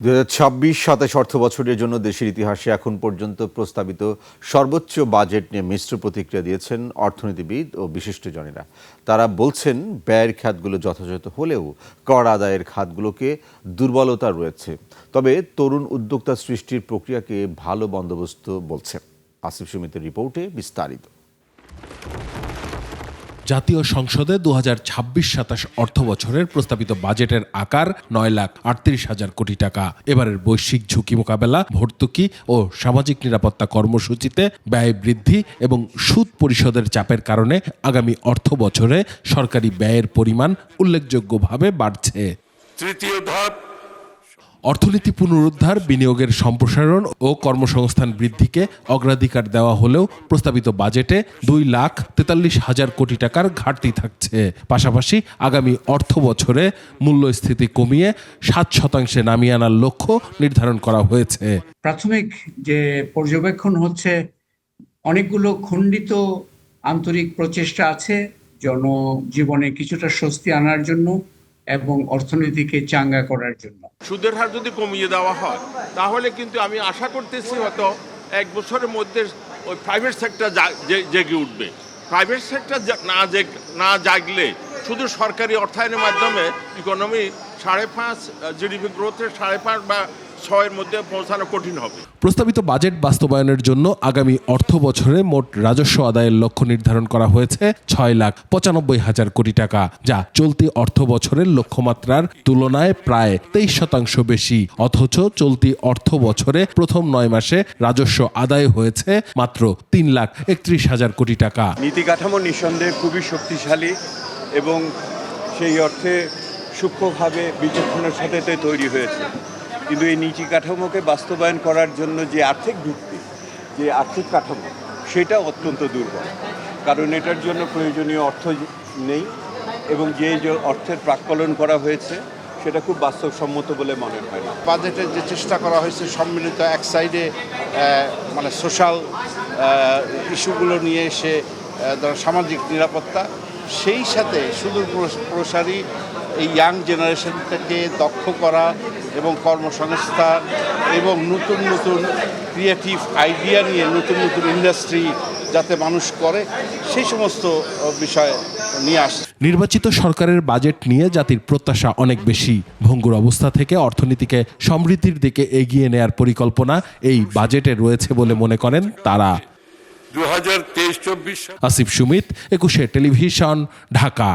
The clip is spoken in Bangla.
২০২৬-২৭ অর্থবছরের জন্য দেশের ইতিহাসে এখন পর্যন্ত প্রস্তাবিত সর্বোচ্চ বাজেট নিয়ে মিশ্র প্রতিক্রিয়া দিয়েছেন অর্থনীতিবিদ ও বিশিষ্টজনেরা। তারা বলছেন ব্যয়ের খাতগুলো যথাযথ হলেও কর আদায়ের খাতগুলোকে দুর্বলতা রয়েছে। তবে তরুণ উদ্যোক্তা সৃষ্টির প্রক্রিয়াকে ভালো বন্দোবস্ত বলছে। আসিফ সুমিতের রিপোর্টে বিস্তারিত। জাতীয় সংসদে ২০২৬-২৭ অর্থবছরের প্রস্তাবিত বাজেটের আকার ৯,৩৮,০০০ কোটি টাকা। এবারের বৈশ্বিক ঝুঁকি মোকাবেলা, ভর্তুকি ও সামাজিক নিরাপত্তা কর্মসূচিতে ব্যয় বৃদ্ধি এবং সুদ পরিশোধের চাপের কারণে আগামী অর্থবছরে সরকারি ব্যয়ের পরিমাণ উল্লেখযোগ্যভাবে বাড়ছে। তৃতীয় ধাপ অর্থনীতি পুনরুদ্ধার, বিনিয়োগের সম্প্রসারণ ও কর্মসংস্থান বৃদ্ধিকে অগ্রাধিকার দেওয়া হলেও প্রস্তাবিত বাজেটে 2,43,000 কোটি টাকার ঘাটতি থাকছে। পাশাপাশি আগামী অর্থ বছরে মূল্যস্ফীতি কমিয়ে 7% নামিয়ে আনার লক্ষ্য নির্ধারণ করা হয়েছে। প্রাথমিক যে পর্যবেক্ষণ হচ্ছে, অনেকগুলো খণ্ডিত আন্তরিক প্রচেষ্টা আছে জনজীবনে কিছুটা স্বস্তি আনার জন্য এবং অর্থনীতিকে চাঙ্গা করার জন্য। সুদের হার যদি কমিয়ে দেওয়া হয় তাহলে কিন্তু আমি আশা করতেছি হয়তো এক বছরের মধ্যে ওই প্রাইভেট সেক্টর জেগে উঠবে। প্রাইভেট সেক্টর না জাগলে শুধু সরকারি অর্থায়নের মাধ্যমে ইকোনমি 5.5 জিডিপি গ্রোথের 5.5 বা 6-এর মধ্যে পৌঁছানো কঠিন হবে। প্রস্তাবিত বাজেট বাস্তবায়নের জন্য আগামী অর্থ বছরে মোট রাজস্ব আদায়ের লক্ষ্য নির্ধারণ করা হয়েছে 6,95,000 কোটি টাকা, যা চলতি অর্থ বছরের লক্ষ্যমাত্রার তুলনায় প্রায় 23% বেশি। অথচ চলতি অর্থ বছরে প্রথম 9 মাসে রাজস্ব আদায় হয়েছে মাত্র 3,31,000 কোটি টাকা। নীতি কাঠামো নিঃসন্দেহে খুবই শক্তিশালী এবং সেই অর্থে সূক্ষ্মভাবে বিচক্ষণের সাথে তৈরি হয়েছে। কিন্তু এই নীতি কাঠামোকে বাস্তবায়ন করার জন্য যে আর্থিক ভিত্তি, যে আর্থিক কাঠামো, সেটা অত্যন্ত দুর্বল। কারণ এটার জন্য প্রয়োজনীয় অর্থ নেই এবং যে অর্থের প্রাক্কলন করা হয়েছে সেটা খুব বাস্তবসম্মত বলে মনে হয় না। বাজেটের যে চেষ্টা করা হয়েছে সম্মিলিত এক সাইডে মানে সোশ্যাল ইস্যুগুলো নিয়ে এসে সামাজিক নিরাপত্তা, সেই সাথে সুদূর প্রসারী এই ইয়াং জেনারেশনটাকে দক্ষ করা এবং কর্মসংস্থান এবং নতুন নতুন ক্রিয়েটিভ আইডিয়া নিয়ে নতুন নতুন ইন্ডাস্ট্রি যাতে মানুষ করে, সেই সমস্ত বিষয় নিয়ে আসে। নির্বাচিত সরকারের বাজেট নিয়ে জাতির প্রত্যাশা অনেক বেশি। ভঙ্গুর অবস্থা থেকে অর্থনীতিকে সমৃদ্ধির দিকে এগিয়ে নেয়ার পরিকল্পনা এই বাজেটে রয়েছে বলে মনে করেন তারা। 2023-24 আসিফ সুমিত, 21 টেলিভিশন, ঢাকা।